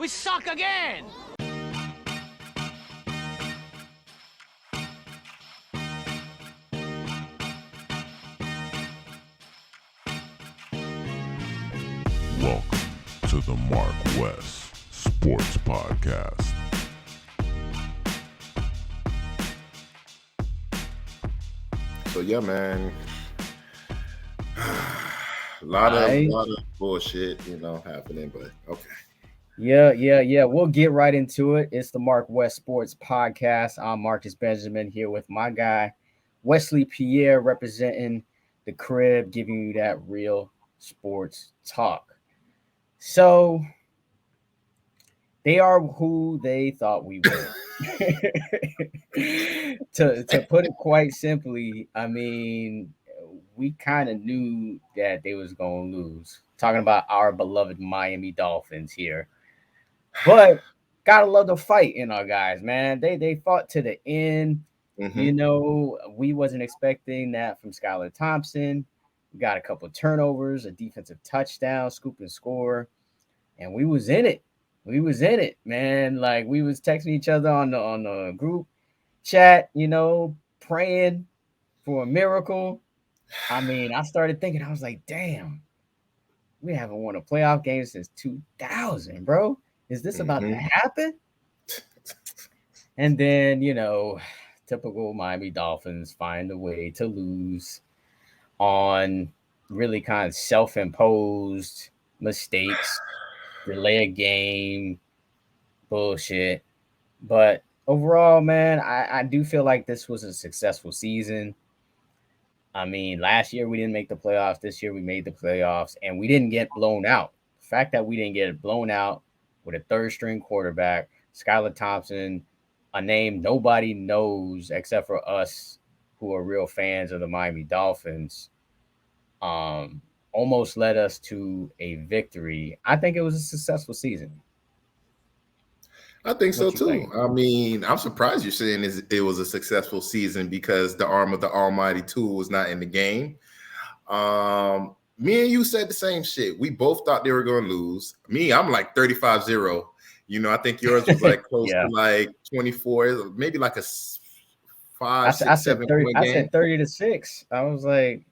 We suck again! Welcome to the MarcWes Sports Podcast. So yeah, man, a lot of bullshit, happening. But okay. Yeah. We'll get right into it. It's the MarcWes Sports Podcast. I'm Marcus Benjamin here with my guy Wesley Pierre, representing the crib, giving you that real sports talk. So they are who they thought we were. To put it quite simply, I mean, we kind of knew that they was going to lose. Talking about our beloved Miami Dolphins here. But gotta love the fight in our guys, man. They fought to the end. Mm-hmm. We wasn't expecting that from Skylar Thompson. We got a couple of turnovers, a defensive touchdown, scoop and score, and we was in it. We was in it, man. Like, we was texting each other on the group chat, praying for a miracle. I mean, I started thinking, I was like, damn, we haven't won a playoff game since 2000, bro. Is this about to happen? And then, typical Miami Dolphins find a way to lose on really kind of self-imposed mistakes, delay a game, bullshit. But overall, man, I do feel like this was a successful season. I mean, last year we didn't make the playoffs. This year we made the playoffs, and we didn't get blown out. The fact that we didn't get blown out with a third-string quarterback, Skylar Thompson, a name nobody knows except for us who are real fans of the Miami Dolphins, almost led us to a victory. I think it was a successful season. I think so too. I mean, I'm surprised you're saying it was a successful season because the arm of the almighty tool was not in the game. Me and you said the same shit. We both thought they were going to lose. Me, I'm like 35-0. I think yours was like close to like 24, maybe like a 5, 6, 7 point game. I said 30-6. I was like,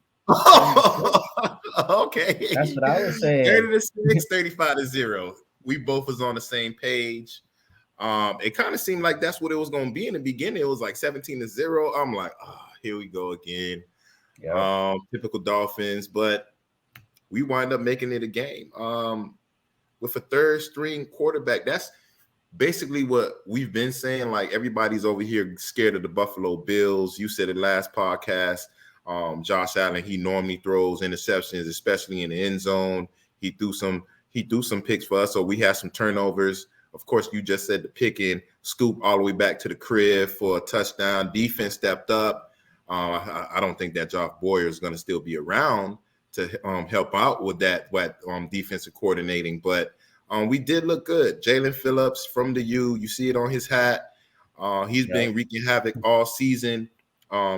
okay. That's what I was saying. 30-6, 35-0. We both was on the same page. It kind of seemed like that's what it was going to be in the beginning. It was like 17-0. I'm like, here we go again. Yeah. Typical Dolphins, but we wind up making it a game. With a third string quarterback, that's basically what we've been saying. Like, everybody's over here scared of the Buffalo Bills. You said it last podcast. Josh Allen, he normally throws interceptions, especially in the end zone. He threw some picks for us, so we had some turnovers. Of course, you just said the pick and scoop all the way back to the crib for a touchdown. Defense stepped up. I don't think that Josh Boyer is going to still be around to help out with that defensive coordinating. But we did look good. Jalen Phillips from the U, you see it on his hat. He's been wreaking havoc all season.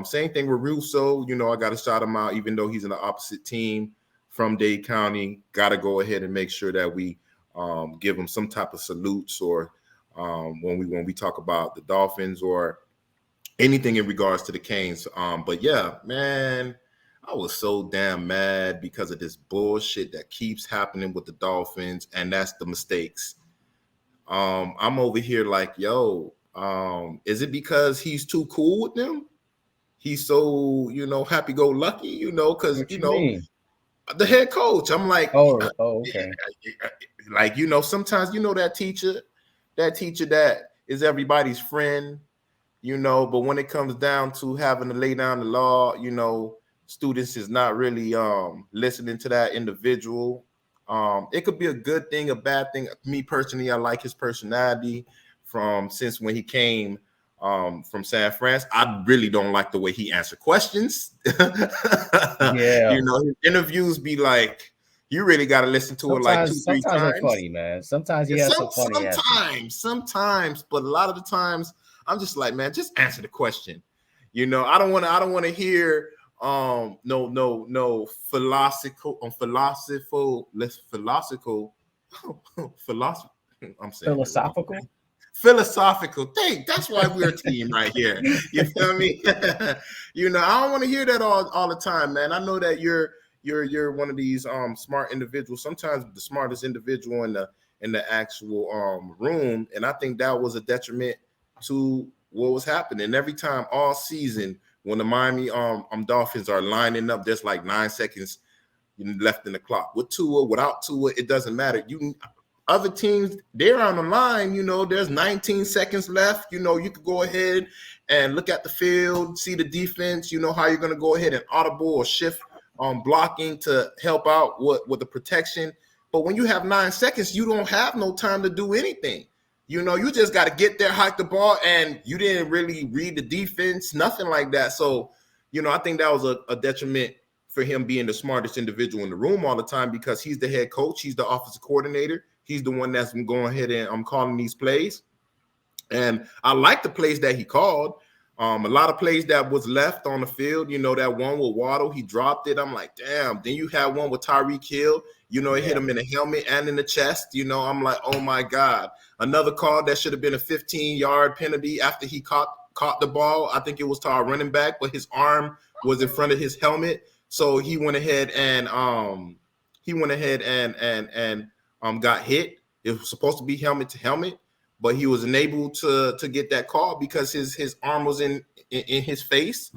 Same thing with Russo. I got to shout him out, even though he's in the opposite team from Dade County. Got to go ahead and make sure that we give him some type of salutes, or when we talk about the Dolphins or anything in regards to the Canes. But yeah, man, I was so damn mad because of this bullshit that keeps happening with the Dolphins, and that's the mistakes. I'm over here like, yo, is it because he's too cool with them? He's so, happy-go-lucky, because, the head coach. I'm like, okay. Like, sometimes, that teacher that is everybody's friend, but when it comes down to having to lay down the law, students is not really listening to that individual. It could be a good thing, a bad thing. Me personally, I like his personality since when he came from San Fran. I really don't like the way he answered questions. Yeah. His interviews be like, you really got to listen to it like 2-3 times. Sometimes they're funny, man. Sometimes he has some funny Sometimes, but a lot of the times I'm just like, man, just answer the question. I don't want to hear no philosophical I'm saying Philosophical. Philosophical. Hey, that's why we're a team right here. You feel me? I don't want to hear that all the time, man. I know that you're one of these smart individuals, sometimes the smartest individual in the actual room. And I think that was a detriment to what was happening. And every time all season, when the Miami Dolphins are lining up, there's like 9 seconds left in the clock. With Tua, without Tua, it doesn't matter. Other teams, they're on the line, there's 19 seconds left. You could go ahead and look at the field, see the defense, how you're going to go ahead and audible or shift blocking to help out with the protection. But when you have 9 seconds, you don't have no time to do anything. You just got to get there, hike the ball, and you didn't really read the defense, nothing like that. So, I think that was a detriment for him being the smartest individual in the room all the time, because he's the head coach, he's the offensive coordinator, he's the one that's been going ahead and calling these plays. And I like the plays that he called. A lot of plays that was left on the field, that one with Waddle, he dropped it. I'm like, damn. Then you had one with Tyreek Hill, it hit him in the helmet and in the chest. I'm like, oh my God. Another call that should have been a 15-yard penalty after he caught the ball. I think it was to our running back, but his arm was in front of his helmet. So he went ahead and got hit. It was supposed to be helmet to helmet, but he was unable to get that call because his arm was in his face.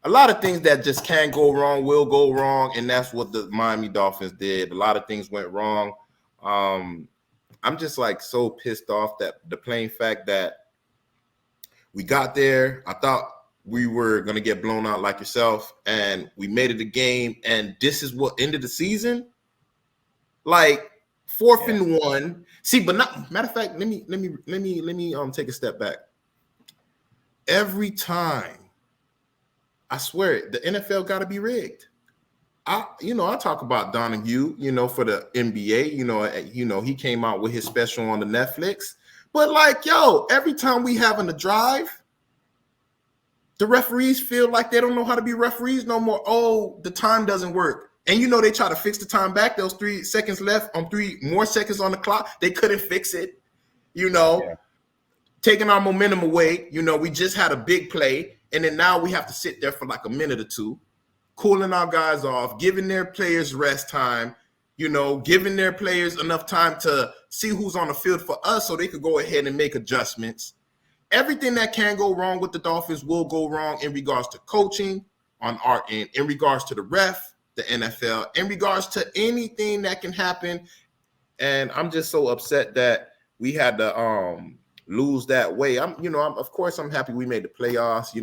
A lot of things that just can go wrong will go wrong, and that's what the Miami Dolphins did. A lot of things went wrong. I'm just like so pissed off that the plain fact that we got there, I thought we were going to get blown out like yourself, and we made it a game, and this is what ended the season? Like 4th and 1. See, but not matter of fact, let me take a step back. Every time, I swear it, the NFL got to be rigged. I talk about Donahue, for the NBA, he came out with his special on the Netflix. But like, every time we having a drive, the referees feel like they don't know how to be referees no more. Oh, the time doesn't work. And they try to fix the time back. There was 3 seconds left on 3 more seconds on the clock. They couldn't fix it, taking our momentum away. We just had a big play. And then now we have to sit there for like a minute or two, cooling our guys off, giving their players rest time, giving their players enough time to see who's on the field for us so they could go ahead and make adjustments. Everything that can go wrong with the Dolphins will go wrong in regards to coaching on our end, in regards to the ref, the NFL, in regards to anything that can happen. And I'm just so upset that we had to lose that way. Of course I'm happy we made the playoffs.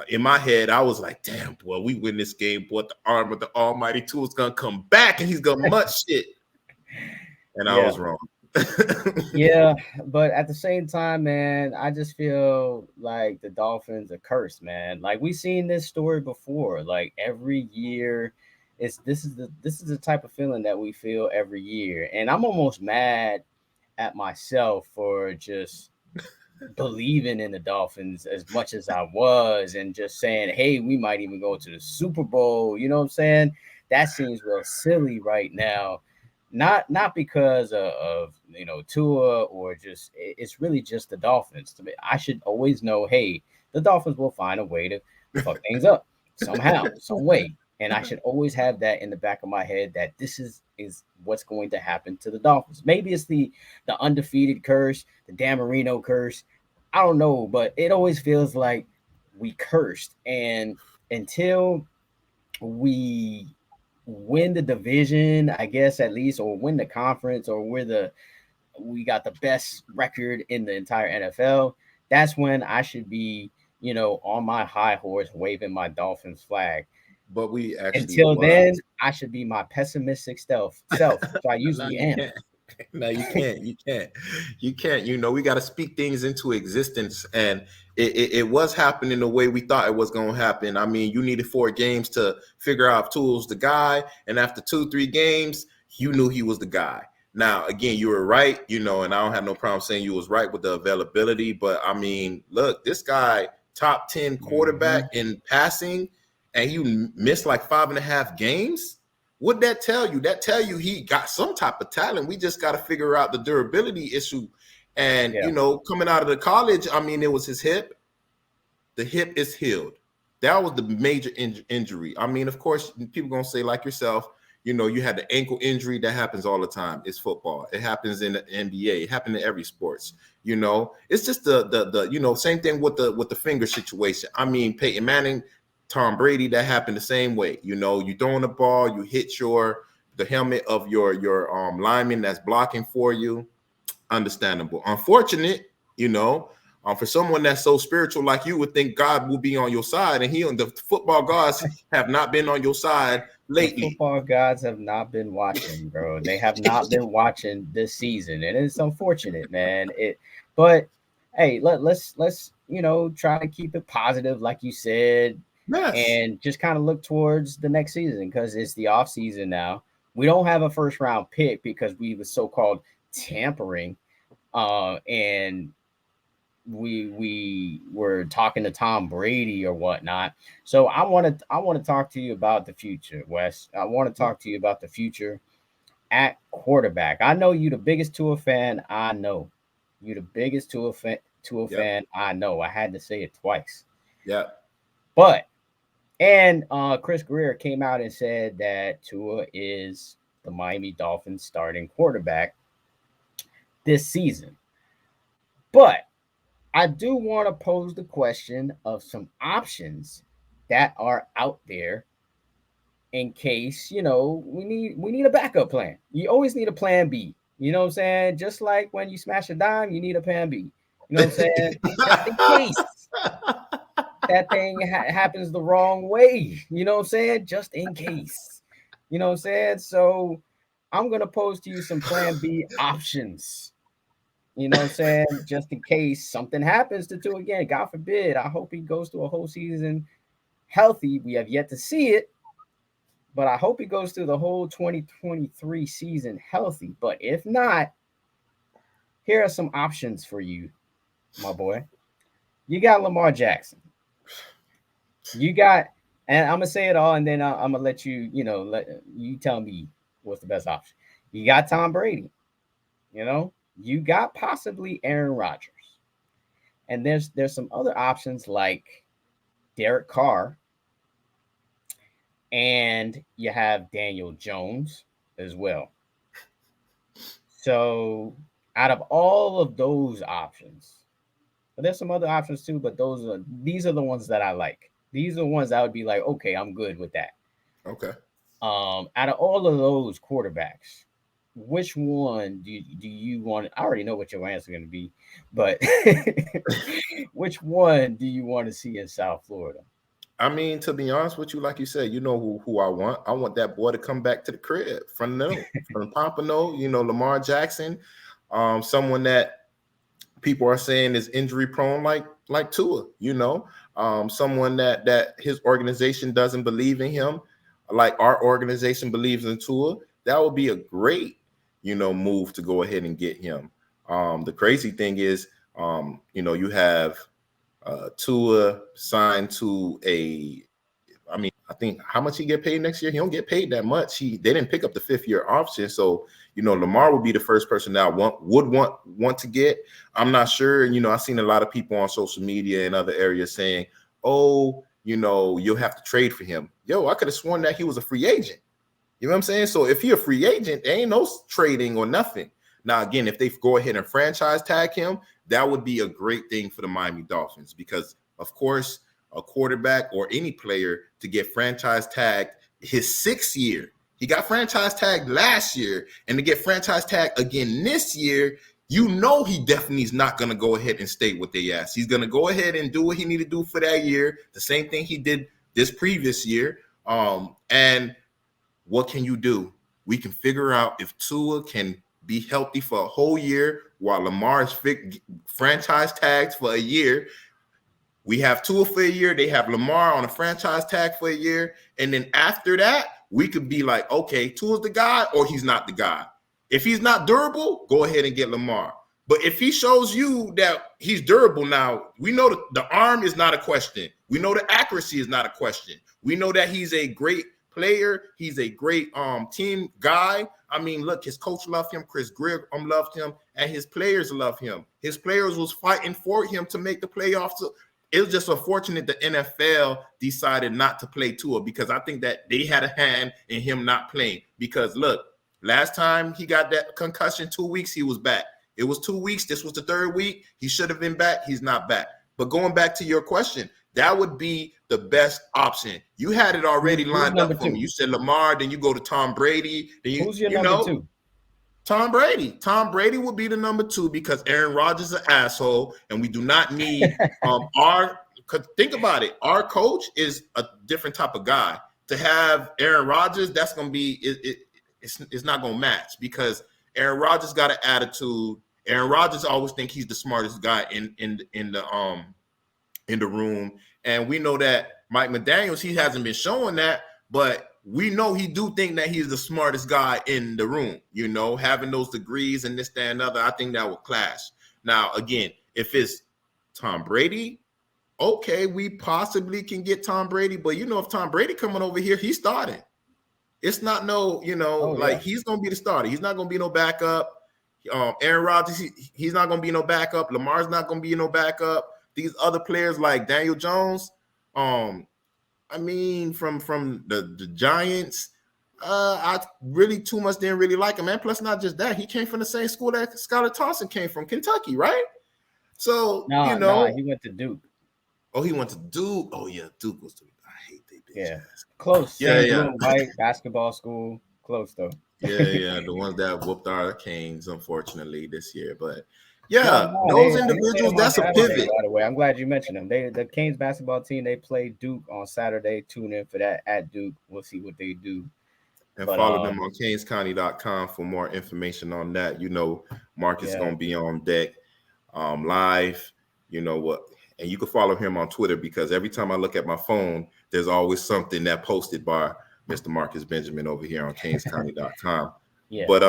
In my head, I was like, damn, boy, we win this game, boy, the arm of the almighty Tua is going to come back and he's going to mutt shit. And I was wrong. Yeah, but at the same time, man, I just feel like the Dolphins are cursed, man. Like we've seen this story before. Like every year, this is the type of feeling that we feel every year. And I'm almost mad at myself for just believing in the Dolphins as much as I was and just saying, hey, we might even go to the Super Bowl. You know what I'm saying? That seems real silly right now. Not because of Tua or just it's really just the Dolphins. To me, I should always know, hey, the Dolphins will find a way to fuck things up somehow, some way. And I should always have that in the back of my head that this is what's going to happen to the Dolphins. Maybe it's the undefeated curse, the Dan Marino curse. I don't know, but it always feels like we cursed. And until we win the division, I guess at least, or win the conference, or we got the best record in the entire NFL, that's when I should be, on my high horse waving my Dolphins flag. But we actually until then, I should be my pessimistic self, which I usually am. No, you can't. We got to speak things into existence, and it was happening the way we thought it was going to happen. I mean, you needed 4 games to figure out if Tua was the guy, and after 2-3 games, you knew he was the guy. Now, again, you were right, and I don't have no problem saying you was right with the availability, but I mean, look, this guy, top 10 quarterback in passing, and you missed like 5.5 games. What'd that tell you? That tell you he got some type of talent. We just got to figure out the durability issue. And, coming out of the college, I mean, it was his hip. The hip is healed. That was the major injury. I mean, of course, people going to say, like yourself, you had the ankle injury. That happens all the time. It's football. It happens in the NBA. It happens in every sports. It's just the same thing with the finger situation. I mean, Peyton Manning, Tom Brady, that happened the same way. You throwing the ball, you hit the helmet of your lineman that's blocking for you. Understandable. Unfortunate, for someone that's so spiritual like you would think God will be on your side, and the football gods have not been on your side lately. The football gods have not been watching, bro. They have not been watching this season, and it's unfortunate, man. But hey, let's try to keep it positive, like you said, yes, and just kind of look towards the next season because it's the off season now. We don't have a first round pick because we was so-called tampering, and we were talking to Tom Brady or whatnot. So I want to talk to you about the future, Wes. I want to talk to you about the future at quarterback. I know you the biggest Tua fan. I know you the biggest Tua fan. I know. I had to say it twice. Yeah. But Chris Greer came out and said that Tua is the Miami Dolphins starting quarterback this season. But I do want to pose the question of some options that are out there in case, we need a backup plan. You always need a plan B. You know what I'm saying? Just like when you smash a dime, you need a plan B. You know what I'm saying? Just in case that thing happens the wrong way. You know what I'm saying? Just in case. You know what I'm saying? So I'm going to pose to you some plan B options. You know what I'm saying? Just in case something happens to Tua again. God forbid. I hope he goes through a whole season healthy. We have yet to see it. But I hope he goes through the whole 2023 season healthy. But if not, here are some options for you, my boy. You got Lamar Jackson. You got, and I'm going to say it all, and then I'm going to let you, let you tell me what's the best option. You got Tom Brady. You got possibly Aaron Rodgers. And there's some other options like Derek Carr. And you have Daniel Jones as well. So out of all of those options, but there's some other options too, but these are the ones that I like. These are the ones I would be like, okay, I'm good with that. Okay. Out of all of those quarterbacks, which one do you want? I already know what your answer is going to be, but which one do you want to see in South Florida? I mean, to be honest with you, like you said, who I want. I want that boy to come back to the crib from Pompano, Lamar Jackson, someone that people are saying is injury prone, like Tua, someone that his organization doesn't believe in him, like our organization believes in Tua. That would be a great, move to go ahead and get him. The crazy thing is, you have Tua signed to I think how much he get paid next year? He don't get paid that much. They didn't pick up the 5th-year option. So, Lamar would be the first person that would want to get. I'm not sure. I've seen a lot of people on social media and other areas saying, oh, you'll have to trade for him. Yo, I could have sworn that he was a free agent. You know what I'm saying? So if you're a free agent, there ain't no trading or nothing. Now, again, if they go ahead and franchise tag him, that would be a great thing for the Miami Dolphins because, of course, a quarterback or any player to get franchise tagged his 6th year. He got franchise tagged last year, and to get franchise tagged again this year, he definitely is not going to go ahead and stay with their ass. He's going to go ahead and do what he need to do for that year, the same thing he did this previous year. And what can you do? We can figure out if Tua can be healthy for a whole year while Lamar is franchise tagged for a year. We have Tua for a year. They have Lamar on a franchise tag for a year. And then after that, we could be like, okay, Tua's the guy or he's not the guy. If he's not durable, go ahead and get Lamar. But if he shows you that he's durable now, we know that the arm is not a question. We know the accuracy is not a question. We know that he's a great player. He's a great team guy. I mean, look, his coach loved him. Chris Greer loved him, and his players loved him. His players was fighting for him to make the playoffs. So it was just unfortunate the NFL decided not to play Tua, because I think that they had a hand in him not playing. Because look, last time he got that concussion, 2 weeks, he was back. It was 2 weeks. This was the third week. He should have been back. He's not back. But going back to your question, that would be the best option. You had it already lined up for me. You said Lamar, then you go to Tom Brady. Then who's your number two? Tom Brady. Tom Brady would be the number two, because Aaron Rodgers is an asshole, and we do not need think about it. Our coach is a different type of guy. To have Aaron Rodgers, that's going to be it's not going to match, because Aaron Rodgers got an attitude. Aaron Rodgers always think he's the smartest guy in the room, and we know that Mike McDaniels, he hasn't been showing that, but we know he do think that he's the smartest guy in the room. You know, having those degrees and this, that, and other, I think that will clash. Now, again, if it's Tom Brady, okay, we possibly can get Tom Brady, but you know, if Tom Brady coming over here, he's starting. It's not he's going to be the starter. He's not going to be no backup. Aaron Rodgers, he's not going to be no backup. Lamar's not going to be no backup. These other players like Daniel Jones, I mean, from the Giants, I really too much didn't really like him, man. Plus, not just that, he came from the same school that Skylar Thompson came from, Kentucky, right? So, he went to Duke. Oh, he went to Duke. Oh, yeah, Duke was Duke. I hate they bitch ass. Close. Yeah. White basketball school. Close, though. Yeah, the ones that whooped our Canes, unfortunately, this year. But those individuals, that's a pivot. By the way, I'm glad you mentioned them. The Canes basketball team, they play Duke on Saturday. Tune in for that at Duke. We'll see what they do. And follow them on CanesCounty.com for more information on that. You know, Mark is going to be on deck live. You know what? And you can follow him on Twitter, because every time I look at my phone, there's always something that posted by Mr. Marcus Benjamin over here on CanesCounty.com. But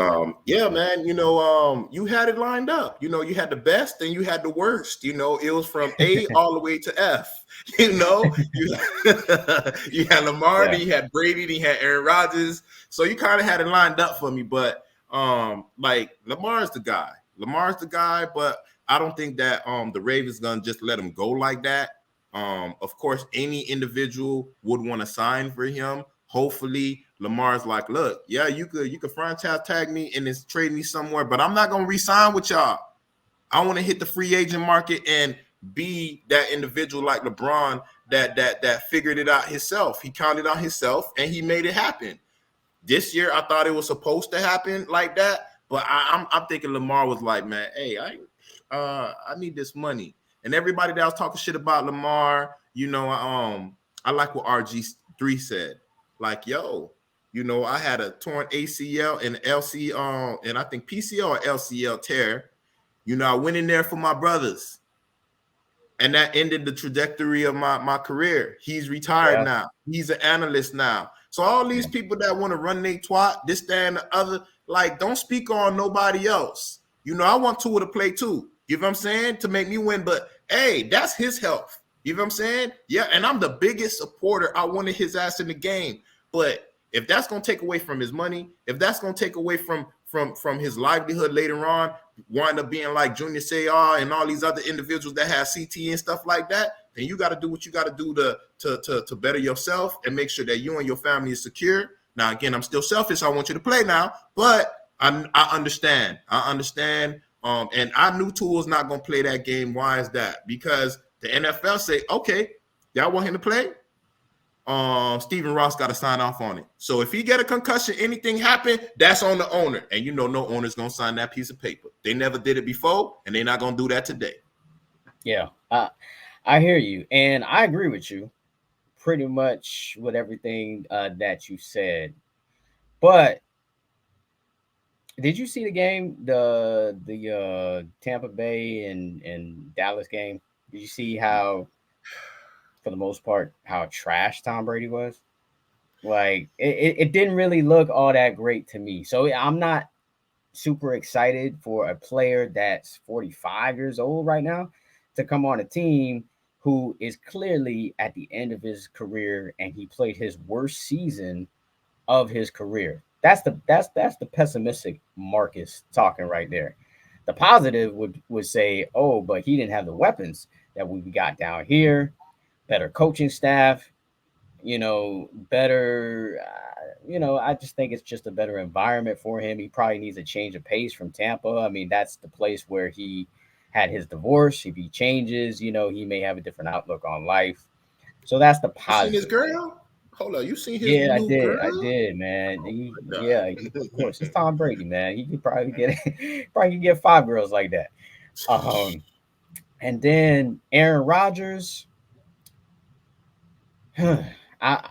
man, you know, you had it lined up. You know, you had the best and you had the worst. You know, it was from A all the way to F. You know, you had Lamar, then you had Brady, then you had Aaron Rodgers. So you kind of had it lined up for me. But like Lamar's the guy. But I don't think that the Ravens gonna just let him go like that. Of course, any individual would want to sign for him. Hopefully, Lamar's like, look, yeah, you could franchise tag me and it's trade me somewhere, but I'm not gonna re-sign with y'all. I want to hit the free agent market and be that individual like LeBron that figured it out himself. He counted on himself and he made it happen. This year, I thought it was supposed to happen like that, but I'm thinking Lamar was like, man, hey, I need this money. And everybody that was talking shit about Lamar, you know, I like what RG3 said. Like, yo, you know, I had a torn ACL and LC and I think PCL or LCL tear. You know, I went in there for my brothers. And that ended the trajectory of my career. He's retired now. He's an analyst now. So all these people that want to run their twat, this, that, and the other, like, don't speak on nobody else. You know, I want Tua to play too. You know what I'm saying? To make me win. But, hey, that's his health. You know what I'm saying? Yeah, and I'm the biggest supporter. I wanted his ass in the game. But if that's going to take away from his money, if that's going to take away from his livelihood later on, wind up being like Junior Seau and all these other individuals that have CT and stuff like that, then you got to do what you got to do to better yourself and make sure that you and your family is secure. Now, again, I'm still selfish. I want you to play now, but I understand. And I knew Tua was not going to play that game. Why is that? Because the NFL say, okay, y'all want him to play? Stephen Ross got to sign off on it. So if he get a concussion, anything happen, that's on the owner. And you know, no owner's going to sign that piece of paper. They never did it before, and they're not going to do that today. Yeah, I hear you. And I agree with you pretty much with everything that you said. But did you see the game, the Tampa Bay and Dallas game? Did you see how, for the most part, how trash Tom Brady was? Like, it didn't really look all that great to me. So I'm not super excited for a player that's 45 years old right now to come on a team who is clearly at the end of his career, and he played his worst season of his career. That's the pessimistic Marcus talking right there. The positive would say, oh, but he didn't have the weapons that we got down here. Better coaching staff, better. I just think it's just a better environment for him. He probably needs a change of pace from Tampa. I mean, that's the place where he had his divorce. If he changes, he may have a different outlook on life. So that's the You seen his positive there. girl? Hold on, you seen his Yeah, new I girl? did, man. Oh my Of god. course, it's Tom Brady, man. He could probably get probably could get five girls like that. Um, and then Aaron Rodgers, I,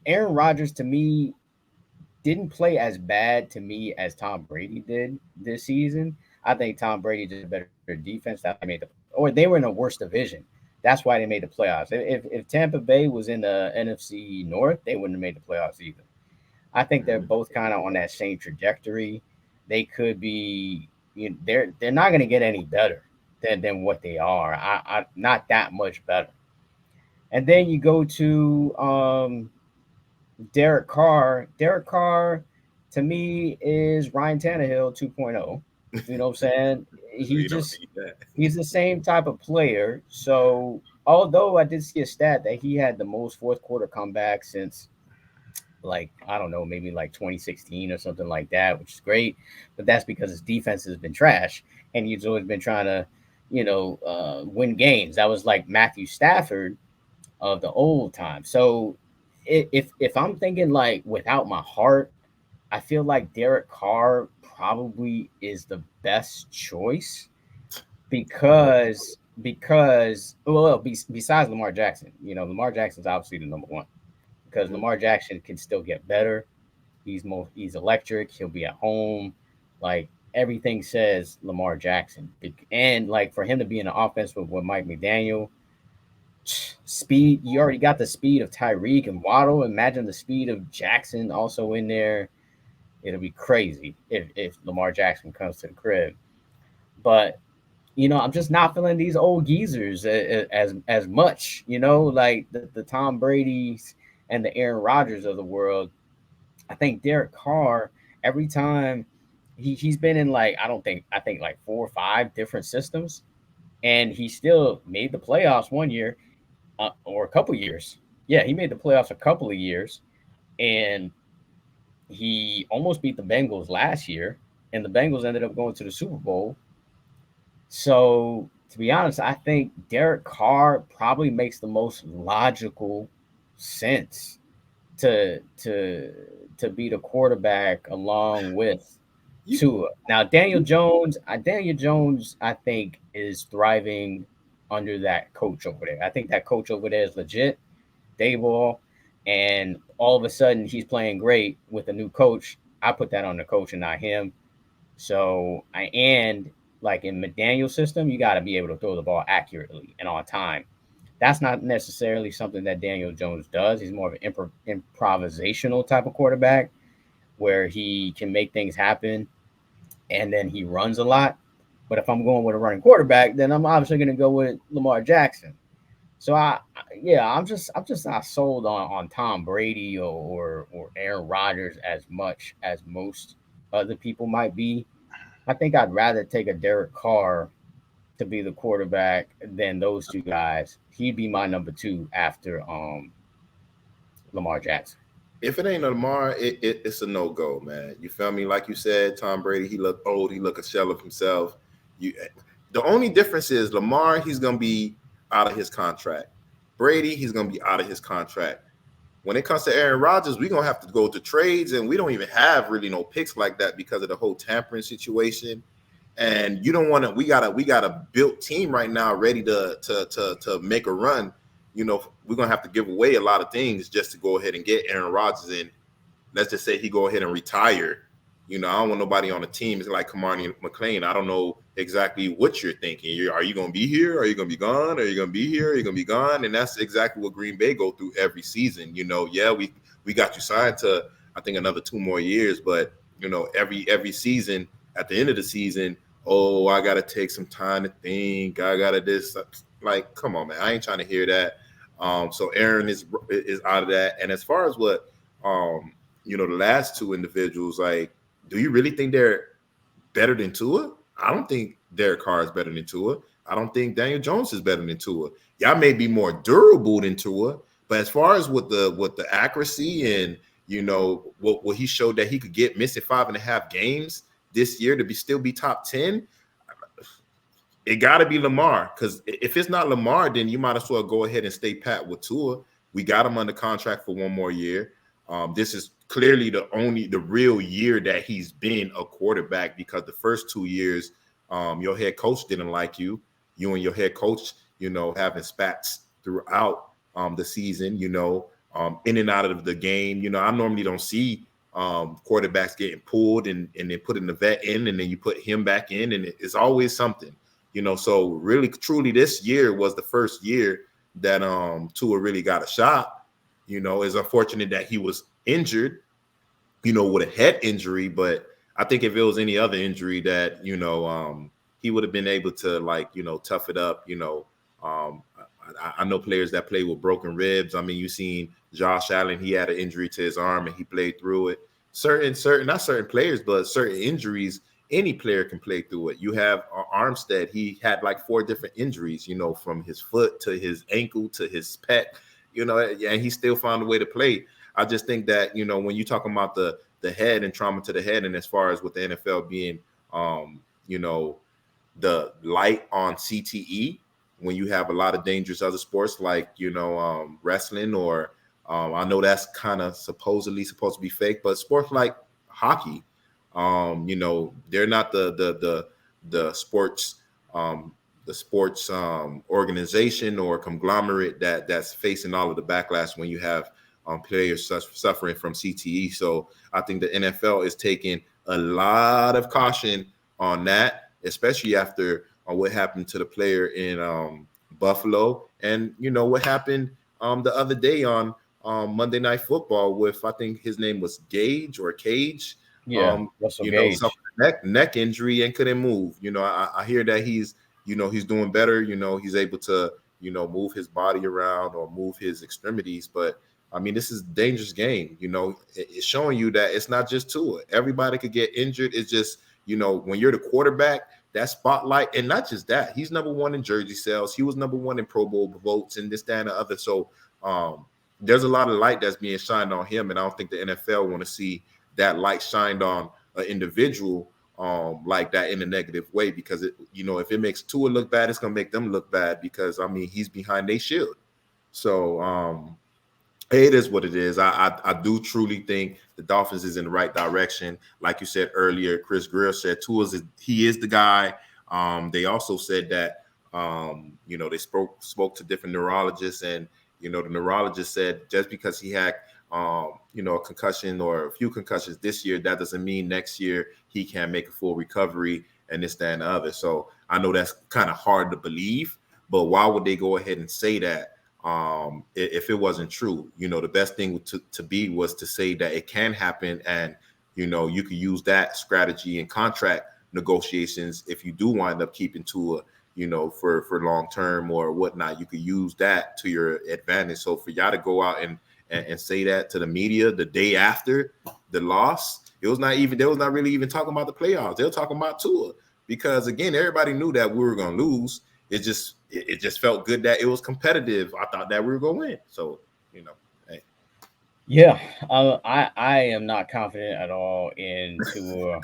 Aaron Rodgers to me didn't play as bad to me as Tom Brady did this season. I think Tom Brady did a better defense. That made or they were in a worse division. That's why they made the playoffs. If Tampa Bay was in the NFC North, they wouldn't have made the playoffs either. I think they're both kind of on that same trajectory. They could be, they're not going to get any better than what they are. Not that much better. And then you go to Derek Carr. Derek Carr, to me, is Ryan Tannehill 2.0. You know what I'm saying? He We don't just need that. he's the same type of player. So although I did see a stat that he had the most fourth quarter comebacks since, like, I don't know, maybe like 2016 or something like that, which is great. But that's because his defense has been trash, and he's always been trying to, win games. That was like Matthew Stafford of the old time. So if I'm thinking like without my heart, I feel like Derek Carr probably is the best choice besides Lamar Jackson. Lamar Jackson's obviously the number one because Mhm. Lamar Jackson can still get better. He's electric. He'll be at home. Like everything says Lamar Jackson. And like for him to be in the offense with Mike McDaniel, speed, you already got the speed of Tyreek and Waddle. Imagine the speed of Jackson also in there. It'll be crazy if Lamar Jackson comes to the crib. But I'm just not feeling these old geezers as much. Like the Tom Brady's and the Aaron Rodgers of the world. I think Derek Carr, every time he's been in like I think like 4 or 5 different systems, and he still made the playoffs one year or a couple years. Yeah, he made the playoffs a couple of years, and he almost beat the Bengals last year, and the Bengals ended up going to the Super Bowl. So to be honest, I think Derek Carr probably makes the most logical sense to to be the quarterback along with You, Tua. Now Daniel Jones, I think is thriving under that coach over there. I think that coach over there is legit, Dayball, and all of a sudden he's playing great with a new coach. I put that on the coach and not him. So and like in McDaniel's system, you got to be able to throw the ball accurately and on time. That's not necessarily something that Daniel Jones does. He's more of an improvisational type of quarterback where he can make things happen and then he runs a lot. But if I'm going with a running quarterback, then I'm obviously going to go with Lamar Jackson. So yeah, I'm just not sold on Tom Brady or Aaron Rodgers as much as most other people might be. I think I'd rather take a Derek Carr to be the quarterback than those two guys. He'd be my number two after Lamar Jackson. if it ain't Lamar, it's a no go, man. You feel me? Like you said, Tom Brady, he looked old. He looked a shell of himself. You, the only difference is Lamar, he's gonna be out of his contract. Brady, he's gonna be out of his contract. When it comes to Aaron Rodgers, we're gonna have to go to trades, and we don't even have really no picks like that because of the whole tampering situation. And you don't want to. We got a built team right now ready to make a run. We're gonna have to give away a lot of things just to go ahead and get Aaron Rodgers in. Let's just say he go ahead and retire. I don't want nobody on the team. It's like Kamani McLean. I don't know exactly what you're thinking. Are you going to be here? Are you going to be gone? Are you going to be here? Are you going to be gone? And that's exactly what Green Bay go through every season. Yeah, we got you signed to, I think, another 2 more years. But, every season, at the end of the season, oh, I got to take some time to think. I got to this. Like, come on, man. I ain't trying to hear that. So Aaron is out of that. And as far as what the last two individuals, like, do you really think they're better than Tua? I don't think Derek Carr is better than Tua. I don't think Daniel Jones is better than Tua. Y'all may be more durable than Tua, but as far as with the accuracy and what he showed that he could get, missing 5.5 games this year to still be top 10, it got to be Lamar. Because if it's not Lamar, then you might as well go ahead and stay pat with Tua. We got him under contract for one more year. This is clearly the real year that he's been a quarterback, because the first 2 years, your head coach didn't like you. You and your head coach, having spats throughout the season, in and out of the game. I normally don't see quarterbacks getting pulled and then putting the vet in, and then you put him back in, and it's always something. So really, truly, this year was the first year that Tua really got a shot. It's unfortunate that he was injured, with a head injury. But I think if it was any other injury that, he would have been able to, tough it up. I know players that play with broken ribs. I mean, you've seen Josh Allen. He had an injury to his arm and he played through it. Not certain players, but certain injuries, any player can play through it. You have Armstead. He had like 4 different injuries, from his foot to his ankle to his pec, and he still found a way to play. I just think that, when you're talking about the head and trauma to the head, and as far as with the NFL being, the light on CTE, when you have a lot of dangerous other sports like, wrestling, or I know that's kind of supposedly supposed to be fake, but sports like hockey, they're not the sports organization or conglomerate that's facing all of the backlash when you have players suffering from CTE. So I think the NFL is taking a lot of caution on that, especially after what happened to the player in Buffalo, and what happened the other day on Monday Night Football with, I think his name was Gage or Cage. Russell Gage. Neck injury and couldn't move. I hear that he's doing better. He's able to move his body around or move his extremities. But I mean, this is a dangerous game. It's showing you that it's not just Tua. Everybody could get injured. It's just when you're the quarterback, that spotlight, and not just that, he's number 1 in jersey sales. He was number 1 in Pro Bowl votes and this, that, and the other. So there's a lot of light that's being shined on him, and I don't think the NFL want to see that light shined on an individual like that in a negative way, because if it makes Tua look bad, it's gonna make them look bad, because I mean, he's behind their shield. So it is what it is. I do truly think the Dolphins is in the right direction. Like you said earlier, Chris Greer said he is the guy. They also said that they spoke to different neurologists, and the neurologist said just because he had a concussion or a few concussions this year, that doesn't mean next year he can make a full recovery and this, that, and the other. So I know that's kind of hard to believe, but why would they go ahead and say that if it wasn't true? The best thing to be was to say that it can happen, and you could use that strategy in contract negotiations if you do wind up keeping Tua, for long term or whatnot. You could use that to your advantage. So for y'all to go out and say that to the media the day after the loss, they was not really even talking about the playoffs. They were talking about Tua, because again, everybody knew that we were going to lose. It just felt good that it was competitive. I thought that we were going to win. So, hey. Yeah, I am not confident at all in Tua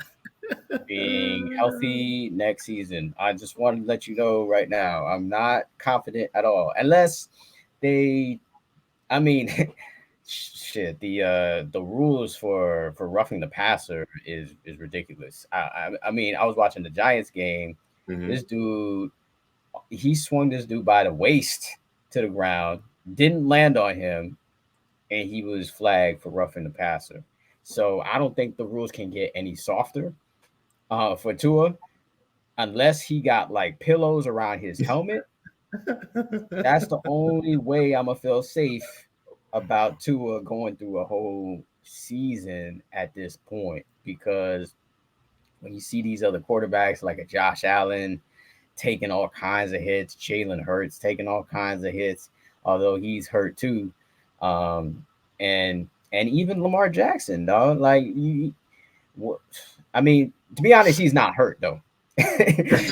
being healthy next season. I just want to let you know right now, I'm not confident at all, unless they, I mean, shit, the rules for roughing the passer is ridiculous. I mean, I was watching the Giants game. Mm-hmm. This dude, he swung this dude by the waist to the ground, didn't land on him, and he was flagged for roughing the passer. So I don't think the rules can get any softer for Tua, unless he got like pillows around his helmet. That's the only way I'm gonna feel safe about Tua going through a whole season at this point, because when you see these other quarterbacks like a Josh Allen taking all kinds of hits, Jalen Hurts taking all kinds of hits, although he's hurt too, and and even Lamar Jackson, dog. Like, I mean, to be honest, he's not hurt though.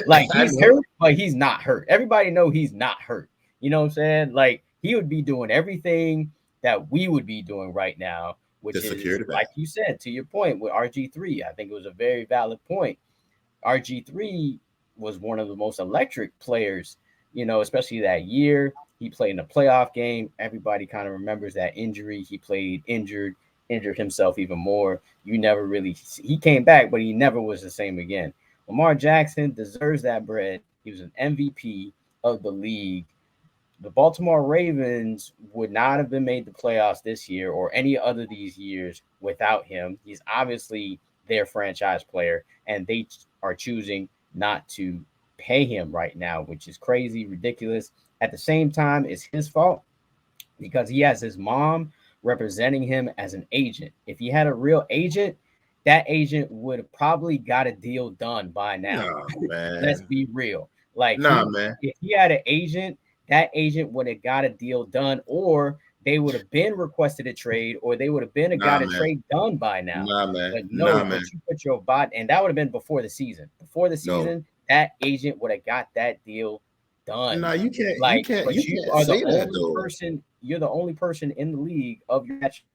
Like I he's know. hurt, but he's not hurt. Everybody know he's not hurt. You know what I'm saying? Like he would be doing everything that we would be doing right now, The which is security back. like you said, to your point with RG3. I think it was a very valid point. RG3 was one of the most electric players, especially that year. He played in a playoff game. Everybody kind of remembers that injury. He played injured himself even more. He came back, but he never was the same again. Lamar Jackson deserves that bread. He was an MVP of the league. The Baltimore Ravens would not have been made the playoffs this year or any other these years without him. He's obviously their franchise player, and they are choosing not to pay him right now, which is crazy, ridiculous. At the same time, it's his fault because he has his mom representing him as an agent. If he had a real agent, that agent would have probably got a deal done by now. Nah, Let's man. be real. Like Nah, man. if he had an agent, that agent would have got a deal done, or they would have been requested a trade, or they would have been Nah, got a man. trade done by now. Nah, man. But Nah, no, man. but you put your bot, and that would have been before the season. Before the No. season, that agent would have got that deal done. Nah, you can't. Like, but you You can't are the say that only though. person. You're the only person in the league of your match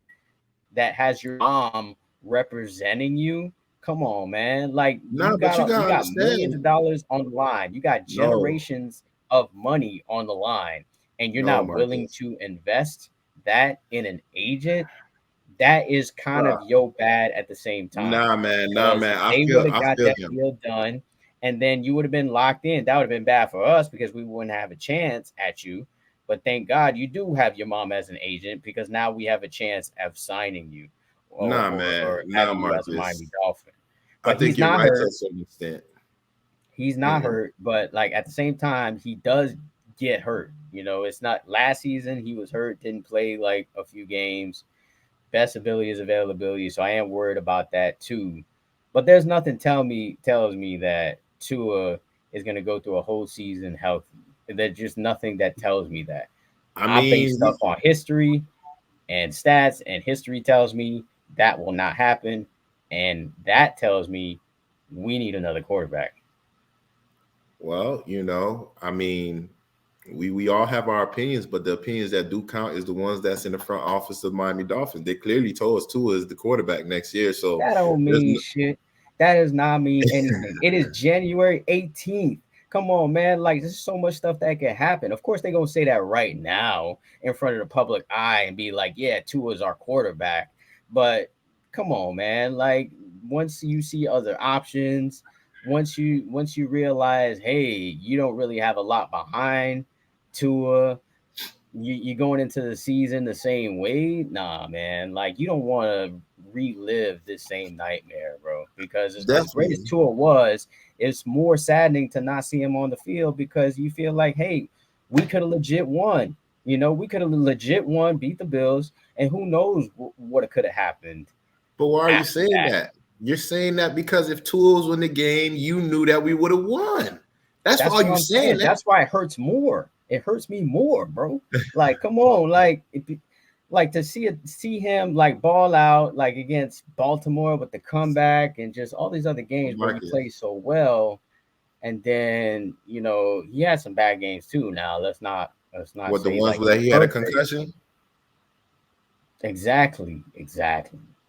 that has your mom representing you. Come on, man. Like Nah, you but you got gotta millions of understand. dollars on the line. You got No, generations of money on the line, and you're no, not willing Marcus. to invest that in an agent. That is kind of Bruh. yo bad at the same time Nah, man. Nah, because man. they would have I got feel that him. deal done, and then you would have been locked in. That would have been bad for us because we wouldn't have a chance at you. But thank God you do have your mom as an agent because now we have a chance of signing you or Nah, or, man. or Nah, having you as a Miami Marcus. Dolphin. I But think he's you're not right to a hurt. certain extent. He's not Mm-mm. hurt, but like at the same time, he does get hurt. It's not last season he was hurt, didn't play like a few games. Best ability is availability, so I am worried about that too. But there's nothing tells me that Tua is going to go through a whole season healthy. There's just nothing that tells me that. I I base mean, stuff on history and stats, and history tells me that will not happen, and that tells me we need another quarterback. well, I mean, we all have our opinions, but the opinions that do count is the ones that's in the front office of Miami Dolphins. They clearly told us Tua is the quarterback next year, so That don't there's mean shit. That does not mean anything. It is January 18th. Come on, man. Like, there's so much stuff that can happen. Of course, they're going to say that right now in front of the public eye and be like, yeah, Tua's our quarterback. But come on, man. Like, once you see other options, once you realize, hey, you don't really have a lot behind Tua, you going into the season the same way? Nah, man. Like you don't want to relive this same nightmare, bro. Because as great as definitely. Tua was, it's more saddening to not see him on the field because you feel like, hey, we could have legit won. We could have legit won, beat the Bills, and who knows what could have happened But why are you after saying that. that? You're saying that because if Tua was in the game, you knew that we would have won. That's That's why what you I'm saying saying. that. That's why it hurts more. It hurts me more, bro. Like, come on, like to see him like ball out like against Baltimore with the comeback and just all these other games where he Marcus, plays so well. And then he had some bad games too. Now let's not what the say ones like it was that he had a perfect. concussion? Exactly.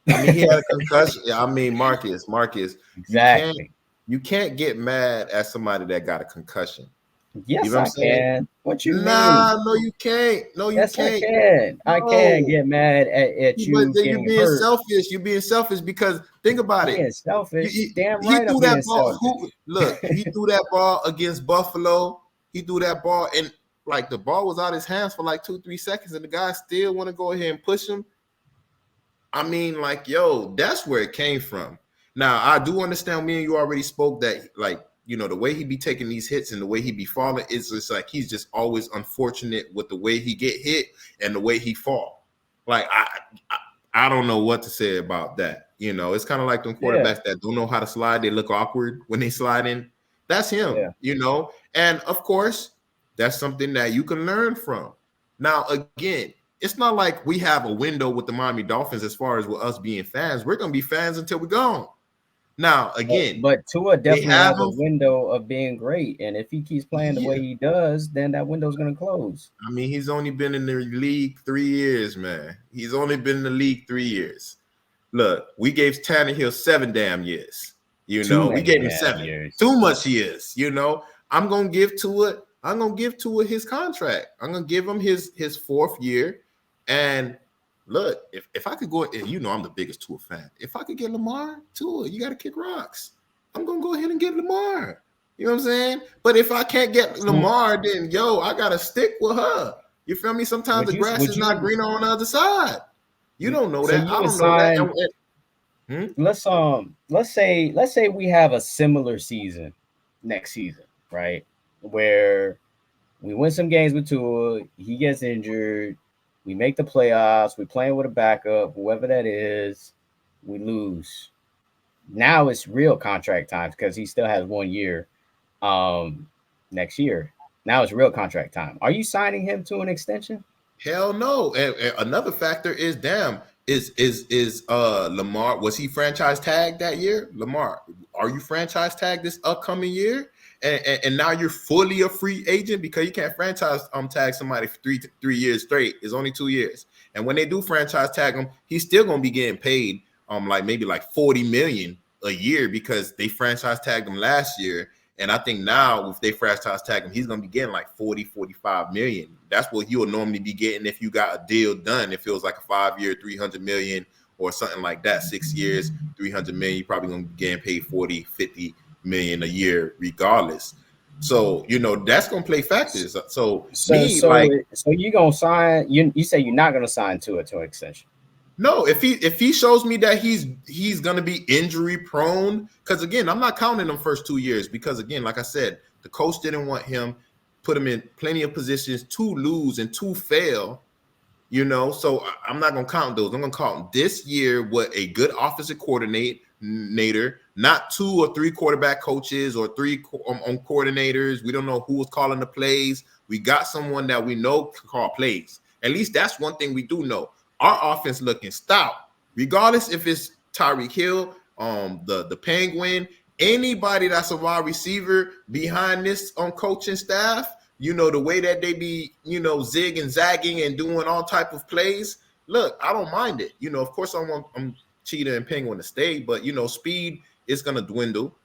I mean, he had a concussion. I mean, Marcus, you can't Exactly. you can't get mad at somebody that got a concussion. You Yes, know what I'm I saying? can. What you mean? Nah, no, you can't. No, you Yes, I can't. can. I can No. get mad at But you then you're getting being hurt. selfish. You're being selfish because think about it. Being selfish. Damn He right I'm threw that being ball. selfish. He threw that ball against Buffalo. He threw that ball, and like the ball was out of his hands for like 2-3 seconds, and the guy still want to go ahead and push him. I mean, like, yo, that's where it came from. Now, I do understand. Me and you already spoke that, like, the way he be taking these hits and the way he be falling, it's just like he's just always unfortunate with the way he get hit and the way he fall. Like, I don't know what to say about that. It's kind of like them Yeah, quarterbacks that don't know how to slide. They look awkward when they slide in. That's him. yeah. And of course, that's something that you can learn from. Now, again, it's not like we have a window with the Miami Dolphins as far as with us being fans. We're gonna be fans until we're gone. Now, again, but Tua definitely has a him. window of being great, and if he keeps playing the way he does, then that window's gonna close. I mean, he's only been in the league 3 years, man. He's only been in the league 3 years. Look, we gave Tannehill 7 damn years. You know, we gave him 7 years. Too much years. You know, I'm gonna give Tua his contract. I'm gonna give him his 4th year. And look, if I could go, and you know I'm the biggest Tua fan. If I could get Lamar, Tua, you got to kick rocks. I'm going to go ahead and get Lamar. You know what I'm saying? But if I can't get Lamar, then, I got to stick with her. You feel me? Sometimes the grass is not greener on the other side. You don't know that. I don't know that. Let's say we have a similar season next season, right? Where we win some games with Tua, he gets injured, we make the playoffs, we're playing with a backup, whoever that is, we lose. Now it's real contract time because he still has 1 year next year. Now it's real contract time. Are you signing him to an extension? Hell no. And another factor is, is Lamar, was he franchise tagged that year? Lamar, are you franchise tagged this upcoming year? And now you're fully a free agent because you can't franchise tag somebody for 3 years straight. It's only 2 years. And when they do franchise tag him, he's still gonna be getting paid maybe $40 million a year because they franchise tagged him last year. And I think now if they franchise tag him, he's gonna be getting 45 million. That's what you would normally be getting if you got a deal done. It feels like a 5-year, 300 million or something like that. 6 years, 300 million. You're probably gonna be getting paid 40, 50 million a year regardless. So that's gonna play factors. So you're gonna sign, you say you're not gonna sign to an extension? No, if he shows me that he's gonna be injury prone, because again, I'm not counting them first 2 years because again, like I said, the coach didn't want him, put him in plenty of positions to lose and to fail. So I'm not gonna count those. I'm gonna count this year with a good offensive coordinator, not 2 or 3 quarterback coaches or 3 coordinators. We don't know who was calling the plays. We got someone that we know can call plays. At least that's one thing we do know. Our offense looking stout, regardless if it's Tyreek Hill, the Penguin, anybody that's a wide receiver behind this coaching staff. The way that they be, zig and zagging and doing all type of plays. Look, I don't mind it. Of course I'm Cheetah and Penguin to stay, but speed is gonna dwindle.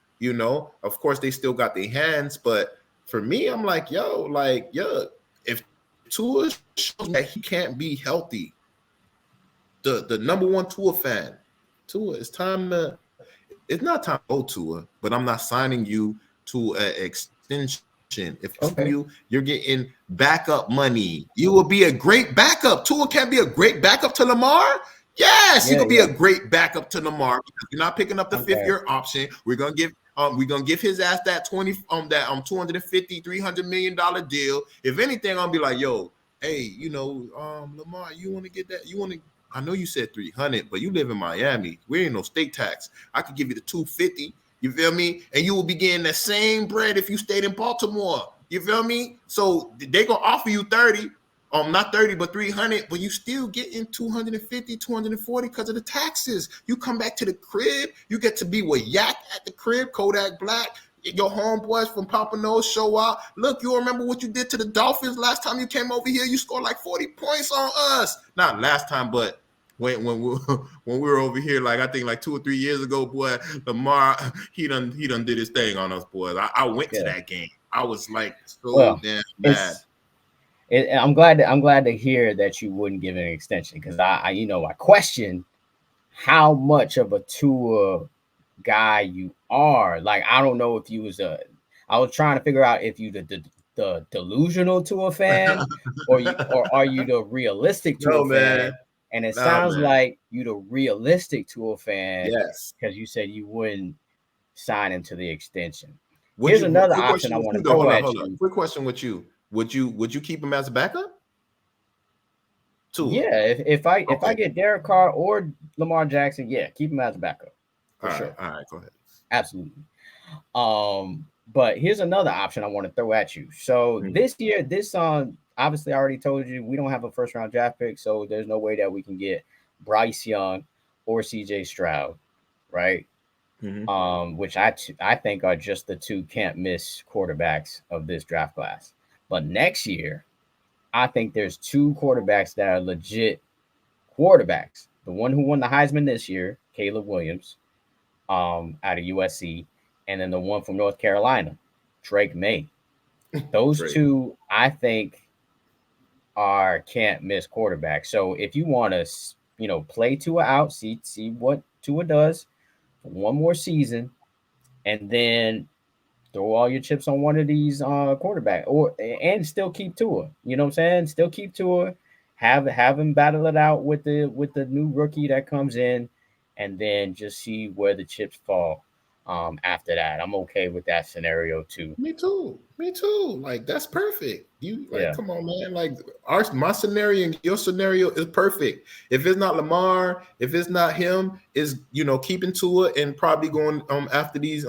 Of course they still got their hands, but for me, I'm if Tua shows that he can't be healthy, the number one Tua fan, Tua, it's not time to go Tua, but I'm not signing you to an extension. If you're getting backup money, you will be a great backup. Tua can't be a great backup to Lamar. Yes, he could be a great backup to Lamar because you're not picking up the 5th-year option. We're gonna give his ass that 250, $300 million deal. If anything, I'm gonna be like, hey, Lamar, you want to get that? I know you said 300, but you live in Miami. We ain't no state tax. I could give you the 250. You feel me? And you will be getting the same bread if you stayed in Baltimore. You feel me? So they gonna offer you 30. Not 30, but 300, but you still getting 250, 240 because of the taxes. You come back to the crib, you get to be with Yak at the crib, Kodak Black, your homeboys from Pompano show up. Look, you remember what you did to the Dolphins last time you came over here? You scored 40 points on us. Not last time, but when we were over here, I think 2 or 3 years ago, boy, Lamar, he done did his thing on us, boys. I went to that game. I was damn mad. I'm glad to hear that you wouldn't give an extension because I question how much of a Tua guy you are. I don't know if you I was trying to figure out if you the delusional Tua fan or are you the realistic Tua fan? And it sounds like you the realistic Tua fan. Yes, because you said you wouldn't sign him to the extension. Here's another option I want to throw at you. Quick question with you. Would you keep him as a backup? Yeah, if I get Derek Carr or Lamar Jackson, keep him as a backup. For sure. All right, go ahead. Absolutely. But here's another option I want to throw at you. So this year, obviously I already told you we don't have a first round draft pick, so there's no way that we can get Bryce Young or CJ Stroud, right? Which I think are just the two can't miss quarterbacks of this draft class. But next year, I think there's two quarterbacks that are legit quarterbacks. The one who won the Heisman this year, Caleb Williams, out of USC, and then the one from North Carolina, Drake May. Those two, I think, are can't miss quarterbacks. So if you want to, play Tua out, see what Tua does for one more season, and then throw all your chips on one of these quarterback, and still keep Tua. You know what I'm saying? Still keep Tua. Have him battle it out with the new rookie that comes in, and then just see where the chips fall. After that, I'm okay with that scenario too. Me too. Like, that's perfect. Come on, man. Like, my scenario and your scenario is perfect. If it's not Lamar, if it's not him, is keeping Tua and probably going after these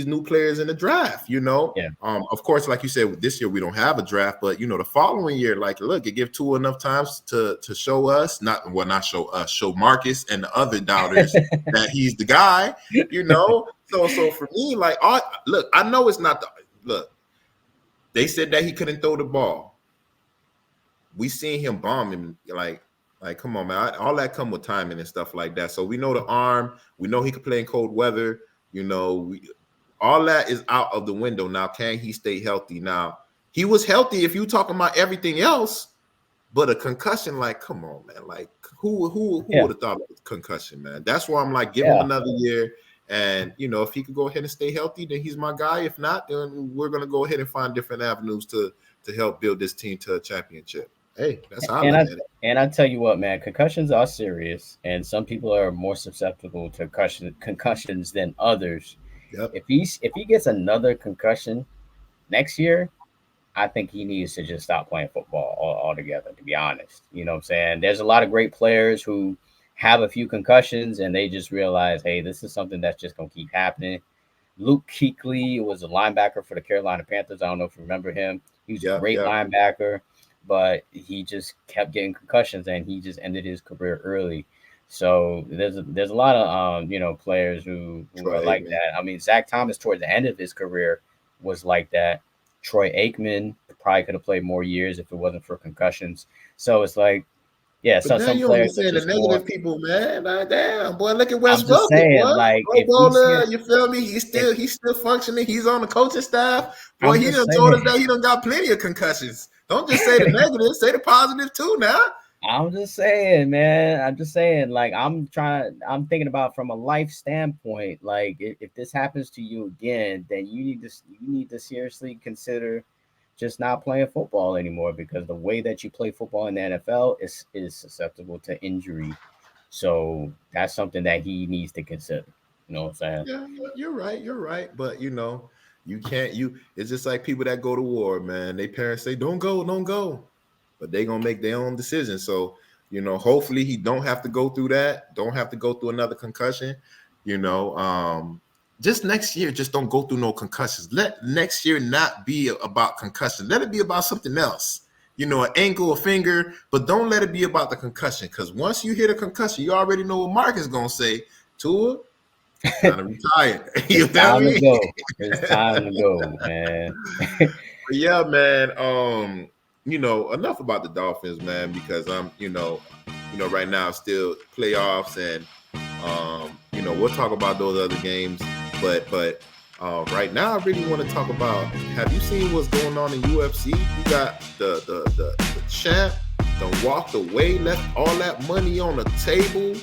new players in the draft. Of course, like you said, this year we don't have a draft, but the following year, like, look, it gives Tua enough times to show us, not show us, show Marcus and the other doubters that he's the guy. So for me, like, look, I know it's not look. They said that he couldn't throw the ball. We seen him bombing, like come on, man. All that come with timing and stuff like that. So we know the arm. We know he can play in cold weather. All that is out of the window now. Can he stay healthy? Now, he was healthy if you talking about everything else, but a concussion, like, come on, man. Like, who would have thought of a concussion, man? That's why I'm like, give him another year. And, if he could go ahead and stay healthy, then he's my guy. If not, then we're going to go ahead and find different avenues to help build this team to a championship. Hey, that's how I look at it. And I tell you what, man, concussions are serious, and some people are more susceptible to concussions than others. Yep. If he gets another concussion next year, I think he needs to just stop playing football altogether, to be honest. You know what I'm saying? There's a lot of great players who have a few concussions and they just realize, hey, this is something that's just going to keep happening. Luke Kuechly was a linebacker for the Carolina Panthers. I don't know if you remember him. He was a great linebacker, but he just kept getting concussions and he just ended his career early. So there's a lot of players who are like that. I mean, Zach Thomas towards the end of his career was like that. Troy Aikman probably could have played more years if it wasn't for concussions. So it's like, yeah. But so some you players only saying the negative people, man. Like, damn, boy, look at Wes I'm just saying, like, you feel me? He's still functioning. He's on the coaching staff. Boy, he done told us that he done got plenty of concussions. Don't just say the negative, say the positive too now. I'm just saying, man. I'm just saying, like, I'm thinking about from a life standpoint. Like, if this happens to you again, then you need to seriously consider just not playing football anymore, because the way that you play football in the NFL is susceptible to injury. So that's something that he needs to consider. You know what I'm saying? Yeah, you're right. But you can't. It's just like people that go to war, man. Their parents say, "Don't go." But they gonna make their own decision. So, hopefully he don't have to go through that. Don't have to go through another concussion. Just next year, just don't go through no concussions. Let next year not be about concussion. Let it be about something else. An ankle, a finger, but don't let it be about the concussion. Because once you hit a concussion, you already know what Mark is gonna say. Tua, kind of retired. It's time to go. It's time to go, man. Yeah, man. Enough about the Dolphins, man, because I'm, right now still playoffs, and we'll talk about those other games, but right now I really want to talk about, have you seen what's going on in UFC? You got the champ done walked away, left all that money on the table,